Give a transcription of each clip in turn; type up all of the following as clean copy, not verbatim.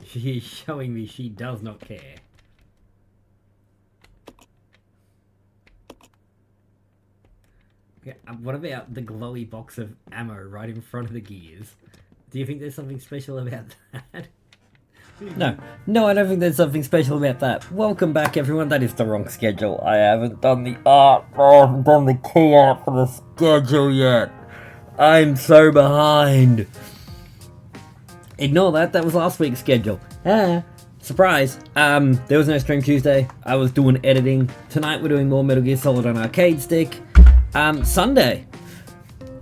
She is showing me she does not care. Yeah, what about the glowy box of ammo right in front of the gears? Do you think there's something special about that? No, I don't think there's something special about that. Welcome back, everyone. That is the wrong schedule. I haven't done the art. I haven't done the key art for the schedule yet. I'm so behind. Ignore that. That was last week's schedule. Surprise. There was no stream Tuesday. I was doing editing. Tonight we're doing more Metal Gear Solid on arcade stick. Sunday.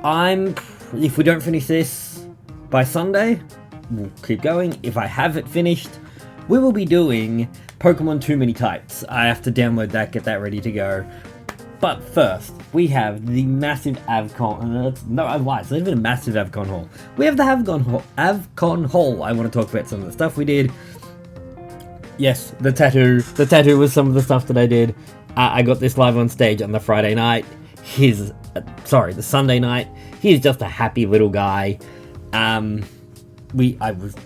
If we don't finish this by Sunday, we'll keep going. If I have it finished, we will be doing Pokemon Too Many Types. I have to download that, get that ready to go. But first, we have the massive AVCon. No, I lied. It's not even a massive AVCon haul. We have the AVCon haul. I want to talk about some of the stuff we did. Yes, the tattoo. The tattoo was some of the stuff that I did. I got this live on stage on the Friday night. The Sunday night. He's just a happy little guy. I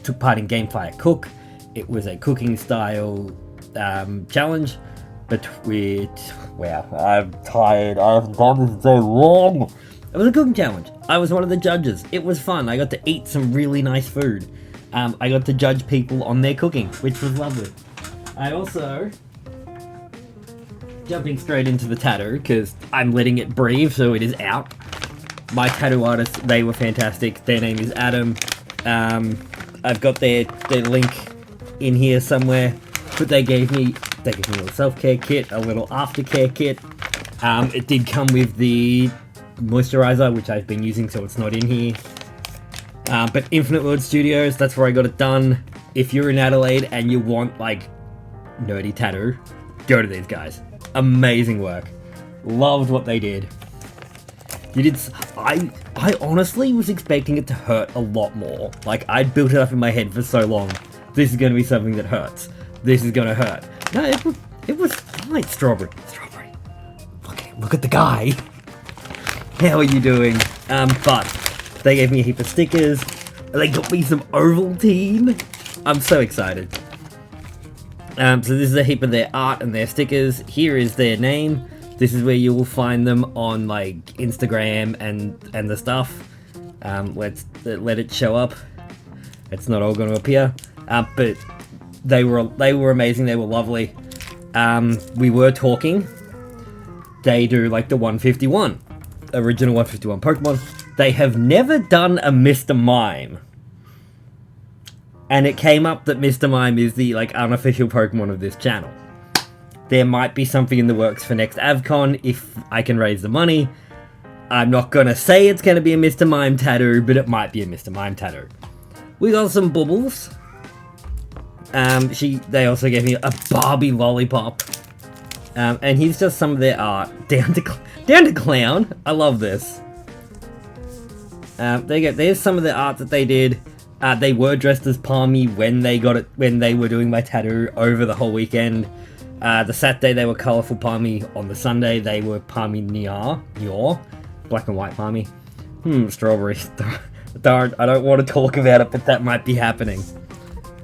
took part in Gamefire Cook. It was a cooking style challenge. But wow, I'm tired. I haven't done this so long. It was a cooking challenge. I was one of the judges. It was fun. I got to eat some really nice food. I got to judge people on their cooking, which was lovely. I also, jumping straight into the tattoo, because I'm letting it breathe, so it is out. My tattoo artists, they were fantastic. Their name is Adam. I've got their link in here somewhere, but they gave me a little self-care kit, a little aftercare kit. It did come with the moisturizer, which I've been using, so it's not in here. But Infinite World Studios, that's where I got it done. If you're in Adelaide and you want, like, nerdy tattoo, go to these guys. Amazing work. Loved what they did. I honestly was expecting it to hurt a lot more. Like, I'd built it up in my head for so long. This is going to be something that hurts. This is going to hurt. No, it was fine. Strawberry. Look at the guy. How are you doing? But they gave me a heap of stickers. They got me some Ovaltine. I'm so excited. So this is a heap of their art and their stickers. Here is their name. This is where you will find them on, like, Instagram and the stuff. Let's let it show up. It's not all going to appear. But they were amazing. They were lovely. We were talking. They do, like, the 151. Original 151 Pokemon. They have never done a Mr. Mime. And it came up that Mr. Mime is the, like, unofficial Pokemon of this channel. There might be something in the works for next AVCon if I can raise the money. I'm not gonna say it's gonna be a Mr. Mime tattoo, but it might be a Mr. Mime tattoo. We got some bubbles. They also gave me a Barbie lollipop. And here's just some of their art. Down to Clown. I love this. There's some of the art that they did. They were dressed as Palmy when they were doing my tattoo over the whole weekend. The Saturday they were colourful Palmy. On the Sunday they were Palmy Nior, black and white Palmy. Strawberry. I don't want to talk about it, but that might be happening.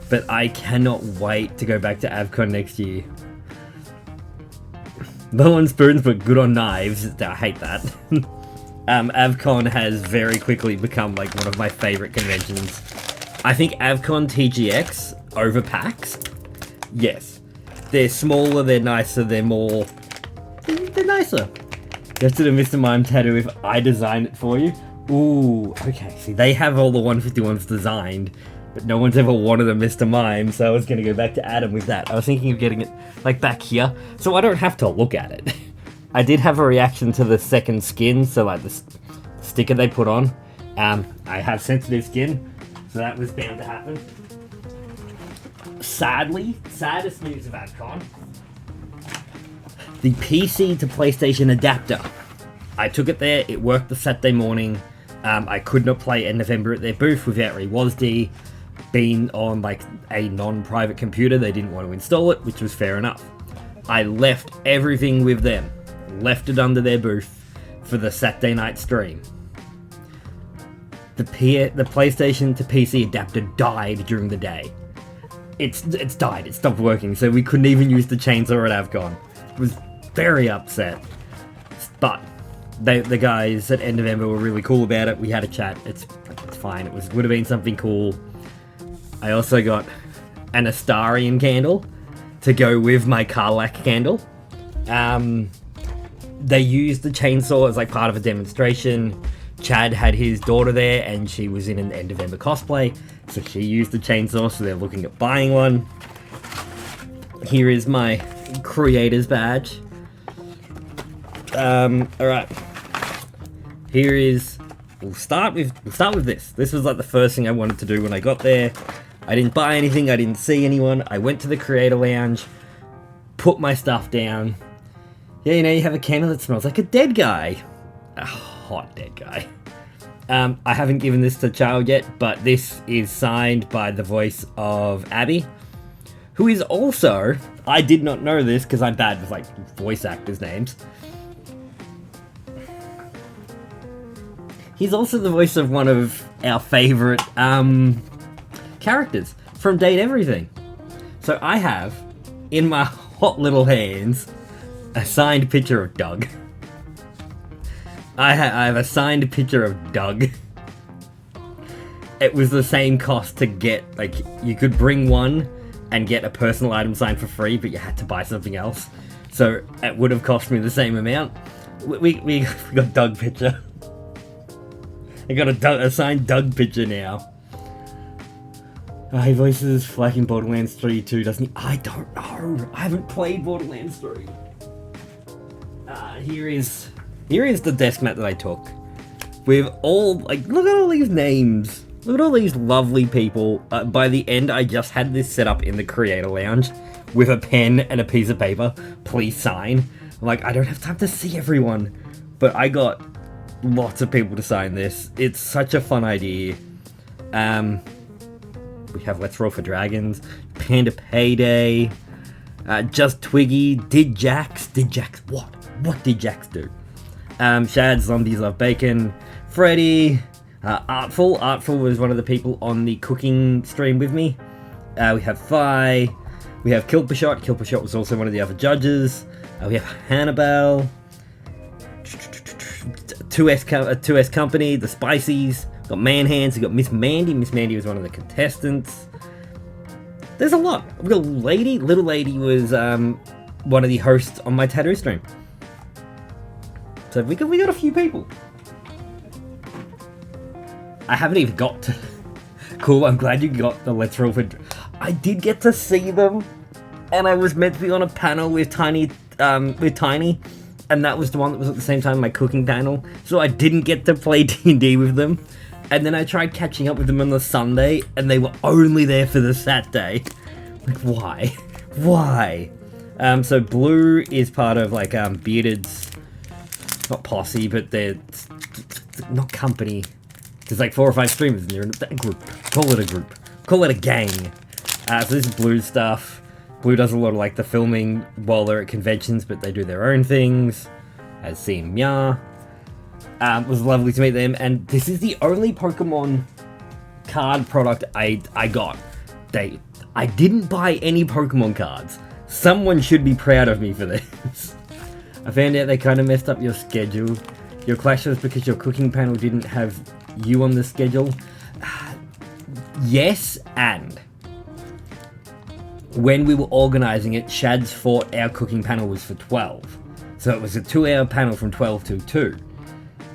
But I cannot wait to go back to AVCon next year. Low on spoons, but good on knives. I hate that. AVCon has very quickly become, like, one of my favourite conventions. I think AVCon TGX over PAX. Yes. They're smaller, they're nicer, they're nicer. Just did a Mr. Mime tattoo if I design it for you. Ooh, okay. See, they have all the 151s designed, but no one's ever wanted a Mr. Mime, so I was going to go back to Adam with that. I was thinking of getting it, like, back here, so I don't have to look at it. I did have a reaction to the second skin, so, like, the sticker they put on. I have sensitive skin, so that was bound to happen. Sadly, saddest news of AVCon, the PC to PlayStation adapter. I took it there, it worked the Saturday morning. I could not play in November at their booth without ReWASD being on, like, a non-private computer. They didn't want to install it, which was fair enough. I left everything with them, left it under their booth for the Saturday night stream. The PlayStation to PC adapter died during the day. it's died. It stopped working, so we couldn't even use the chainsaw at AVCon. I was very upset. But the guys at End of Ember were really cool about it. We had a chat. It's fine. It would have been something cool. I also got an Astarian candle to go with my Karlach candle. They used the chainsaw as like part of a demonstration. Chad had his daughter there and she was in an End of Ember cosplay, so she used the chainsaw, so they're looking at buying one. Here is my creator's badge. Alright. Here is... We'll start with this. This was like the first thing I wanted to do when I got there. I didn't buy anything, I didn't see anyone. I went to the creator lounge, put my stuff down. Yeah, you know, you have a candle that smells like a dead guy. A hot dead guy. I haven't given this to child yet, but this is signed by the voice of Abby, who is also... I did not know this because I'm bad with like voice actors' names. He's also the voice of one of our favourite characters from Date Everything. So I have, in my hot little hands, a signed picture of Doug. I have a signed picture of Doug. It was the same cost to get, like, you could bring one and get a personal item signed for free, but you had to buy something else. So it would have cost me the same amount. We got Doug picture. I got a signed Doug picture now. He voices Flack in Borderlands 3 too, doesn't he? I don't know. I haven't played Borderlands 3. Here is the desk mat that I took. With all, like, look at all these names. Look at all these lovely people. By the end, I just had this set up in the creator lounge with a pen and a piece of paper. Please sign. I'm like, I don't have time to see everyone. But I got lots of people to sign this. It's such a fun idea. We have Let's Roll for Dragons, Panda Payday, Just Twiggy, Did Jax what? What did Jax do? Shad, Zombies Love Bacon, Freddy, Artful was one of the people on the cooking stream with me. We have Fi, we have Kilpershot was also one of the other judges. We have Hannibal, 2S Company, The Spicies, got Manhands, we got Miss Mandy was one of the contestants. There's a lot. We got Little Lady was one of the hosts on my tattoo stream. So we got a few people. I haven't even got to... Cool, I'm glad you got the Let's Roll for... I did get to see them, and I was meant to be on a panel with Tiny, and that was the one that was at the same time my cooking panel, so I didn't get to play D&D with them. And then I tried catching up with them on the Sunday, and they were only there for the Saturday. Like, why? Why? So Blue is part of, like, Bearded's... Not posse, but they're... Not company. There's like 4 or 5 streamers, and they're in a group. Call it a group. Call it a gang. So this is Blue's stuff. Blue does a lot of, like, the filming while they're at conventions, but they do their own things. As seen Mya. It was lovely to meet them, and this is the only Pokemon card product I got. I didn't buy any Pokemon cards. Someone should be proud of me for this. I found out they kind of messed up your schedule. Your clash was because your cooking panel didn't have you on the schedule. Yes, and when we were organising it, Shad's thought our cooking panel was for 12. So it was a 2-hour panel from 12 to 2.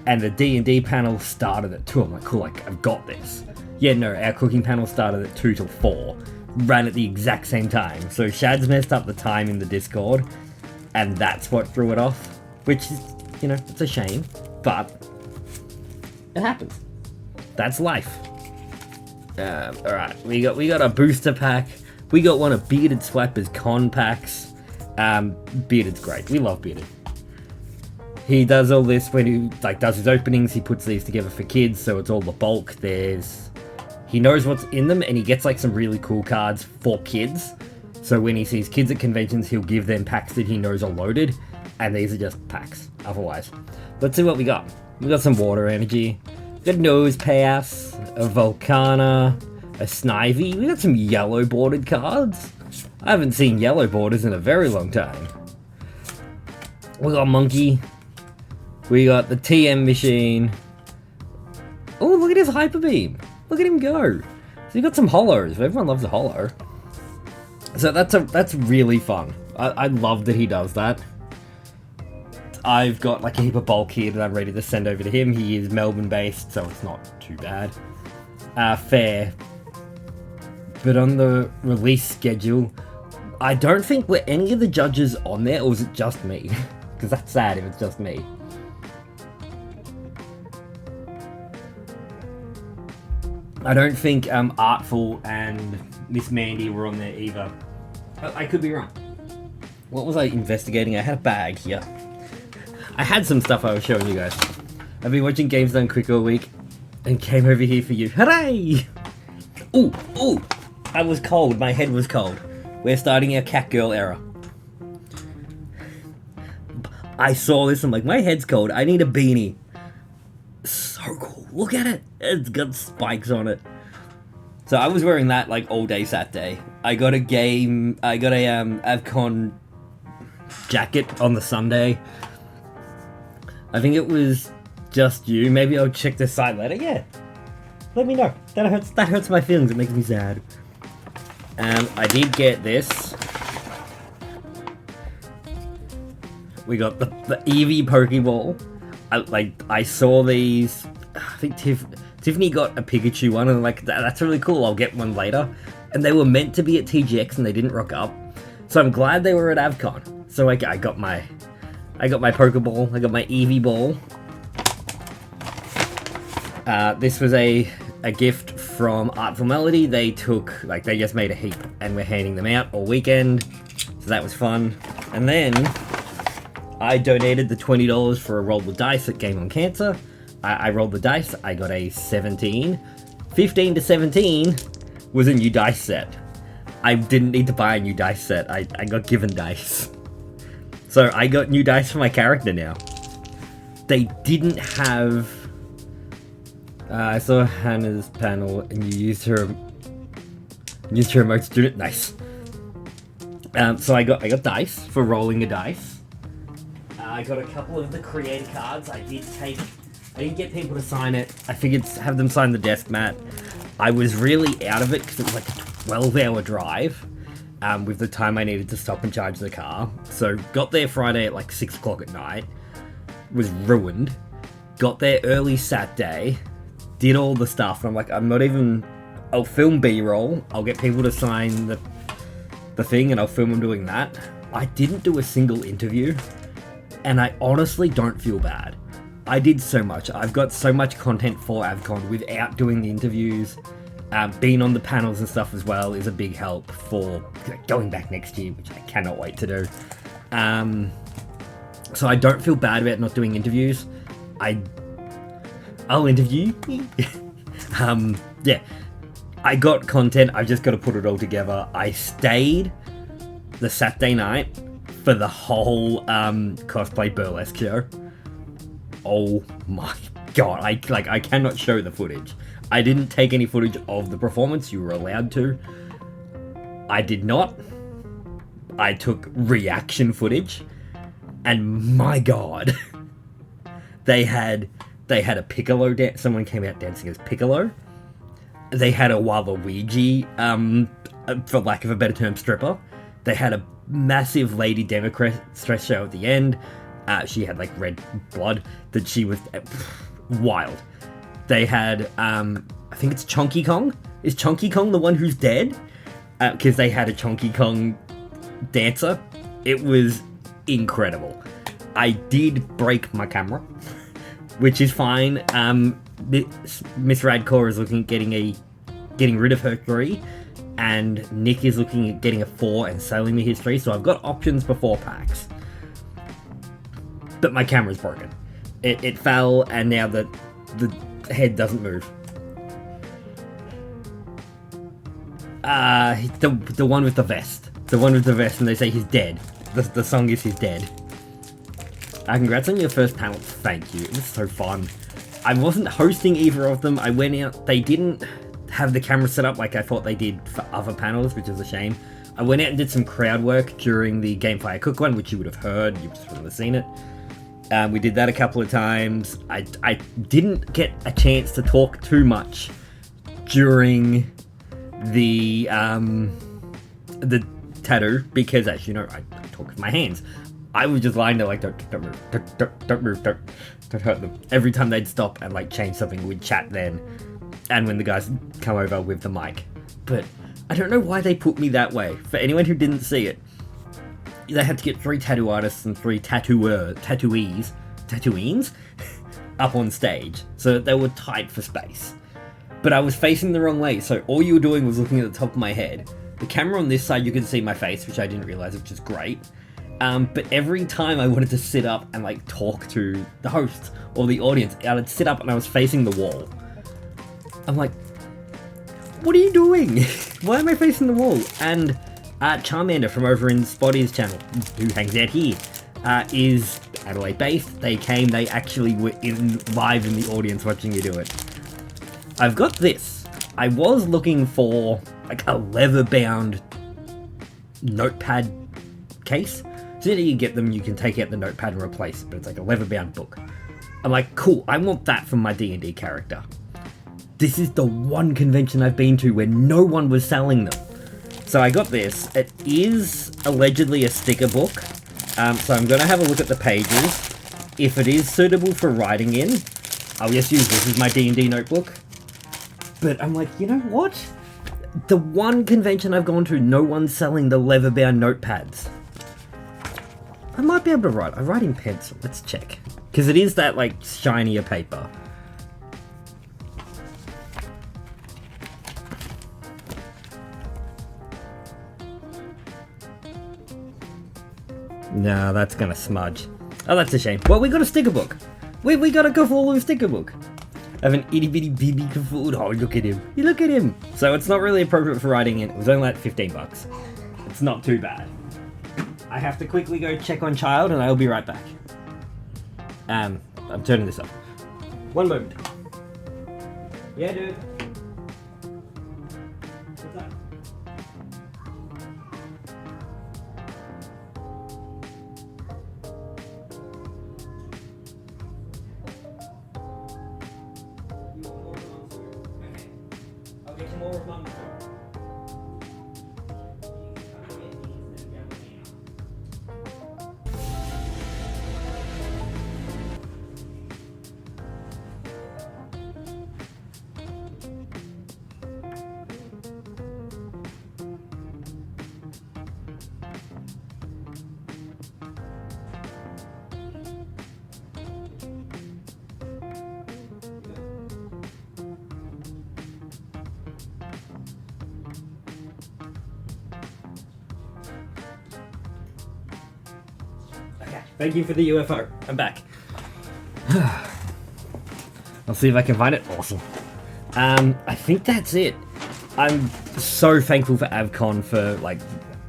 And the D&D panel started at 2. I'm like, cool, I've got this. Yeah, no, our cooking panel started at 2 till 4. Ran at the exact same time. So Shad's messed up the time in the Discord, and that's what threw it off. Which is, you know, it's a shame, but it happens. That's life. Alright, we got a booster pack. We got one of Bearded Swiper's con packs. Bearded's great. We love Bearded. He does all this when he does his openings. He puts these together for kids, so it's all the bulk. He knows what's in them, and he gets like some really cool cards for kids. So when he sees kids at conventions, he'll give them packs that he knows are loaded, and these are just packs. Otherwise, let's see what we got. We got some water energy. Good Nose Pass, a Volcana, a Snivy. We got some yellow bordered cards. I haven't seen yellow borders in a very long time. We got Monkey. We got the TM machine. Oh, look at his Hyper Beam. Look at him go. So you got some holos. Everyone loves a holo. So that's really fun. I love that he does that. I've got like a heap of bulk here that I'm ready to send over to him. He is Melbourne based, so it's not too bad. Fair. But on the release schedule, I don't think were any of the judges on there, or was it just me? Because that's sad if it's just me. I don't think Artful and Miss Mandy were on there either. I could be wrong. What was I investigating? I had a bag here. I had some stuff I was showing you guys. I've been watching Games Done Quick all week and came over here for you. Hooray! Ooh, ooh! I was cold. My head was cold. We're starting our cat girl era. I saw this. I'm like, my head's cold. I need a beanie. So cool. Look at it. It's got spikes on it. So I was wearing that like all day Saturday. I got a AVCon jacket on the Sunday. I think it was just you. Maybe I'll check the site later. Yeah. Let me know. That hurts my feelings. It makes me sad. I did get this. We got the Eevee Pokeball. I saw these. I think Tiffany got a Pikachu one, and like that's really cool. I'll get one later. And they were meant to be at TGX, and they didn't rock up. So I'm glad they were at AVCon. So I got my Pokeball. I got my Eevee ball. This was a gift from Artful Melody. They just made a heap, and we're handing them out all weekend. So that was fun. And then I donated the $20 for a roll the dice at Game on Cancer. I rolled the dice. I got a 17. 15 to 17 was a new dice set. I didn't need to buy a new dice set. I got given dice. So I got new dice for my character now. They didn't have... I saw Hannah's panel and you used her remote student. Nice. So I got dice for rolling a dice. I got a couple of the creator cards. I didn't get people to sign it. I figured have them sign the desk mat. I was really out of it because it was like a 12-hour drive with the time I needed to stop and charge the car. So got there Friday at like 6 o'clock at night. Was ruined. Got there early Saturday. Did all the stuff. And I'm like, I'll film B-roll. I'll get people to sign the thing and I'll film them doing that. I didn't do a single interview. And I honestly don't feel bad. I did so much. I've got so much content for AVCon without doing the interviews. Being on the panels and stuff as well is a big help for going back next year, which I cannot wait to do. So I don't feel bad about not doing interviews. I'll interview. Yeah. I got content. I've just got to put it all together. I stayed the Saturday night for the whole cosplay burlesque show. Oh my god, I cannot show the footage. I didn't take any footage of the performance. You were allowed to. I did not. I took reaction footage, and my god, they had a Piccolo dance. Someone came out dancing as Piccolo. They had a Waluigi, for lack of a better term, stripper. They had a massive Lady Democrat stress show at the end. She had like red blood that she was wild. They had, I think it's Chunky Kong. Is Chunky Kong the one who's dead? Because they had a Chunky Kong dancer. It was incredible. I did break my camera, which is fine. Miss Radcore is looking at getting rid of her 3, and Nick is looking at getting a 4 and selling me his 3. So I've got options for 4 packs. But my camera's broken. It fell, and now the head doesn't move. The one with the vest. The one with the vest, and they say he's dead. The song is he's dead. Congrats on your first panel. Thank you. It was so fun. I wasn't hosting either of them. I went out. They didn't have the camera set up like I thought they did for other panels, which is a shame. I went out and did some crowd work during the Gamefire Cook one, which you would have heard, you just wouldn't have seen it. We did that a couple of times. I didn't get a chance to talk too much during the tattoo, because as you know, I talk with my hands. I was just lying there like, don't move, don't move, don't hurt them. Every time they'd stop and like change something, we'd chat then. And when the guys come over with the mic. But I don't know why they put me that way. For anyone who didn't see it, they had to get 3 tattoo artists and 3 tattooees up on stage so that they were tight for space. But I was facing the wrong way, so all you were doing was looking at the top of my head. The camera on this side, you could see my face, which I didn't realize, which is great. But every time I wanted to sit up and like talk to the host or the audience, I'd sit up and I was facing the wall. I'm like, what are you doing? Why am I facing the wall? And Charmander from over in Spotty's channel, who hangs out here, is Adelaide based. They came, they actually were live in the audience watching you do it. I've got this. I was looking for like a leather bound notepad case. So that you get them, you can take out the notepad and replace it, but it's like a leather bound book. I'm like, cool, I want that for my D&D character. This is the one convention I've been to where no one was selling them. So I got this. It is allegedly a sticker book. So I'm going to have a look at the pages. If it is suitable for writing in, I'll just use this as my D&D notebook. But I'm like, you know what? The one convention I've gone to, no one's selling the leather-bound notepads. I might be able to write. I write in pencil. Let's check. Because it is that, like, shinier paper. No, that's gonna smudge. Oh, that's a shame. Well, we got a sticker book. We got a Cthulhu sticker book. I have an itty bitty baby Cthulhu. Oh, look at him. You look at him. So it's not really appropriate for writing in. It was only like 15 bucks. It's not too bad. I have to quickly go check on Child and I'll be right back. I'm turning this off. One moment. Yeah, dude. What's up? More of Mum's Thank you for the UFO. I'm back. I'll see if I can find it. Awesome. I think that's it. I'm so thankful for AVCon for like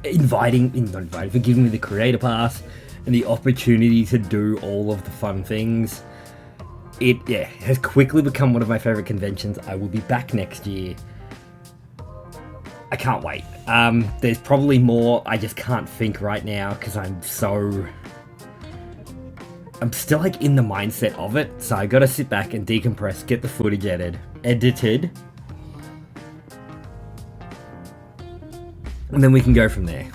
for giving me the creator pass and the opportunity to do all of the fun things. It has quickly become one of my favorite conventions. I will be back next year. I can't wait. There's probably more. I just can't think right now because I'm still like in the mindset of it, so I gotta sit back and decompress, get the footage edited, and then we can go from there.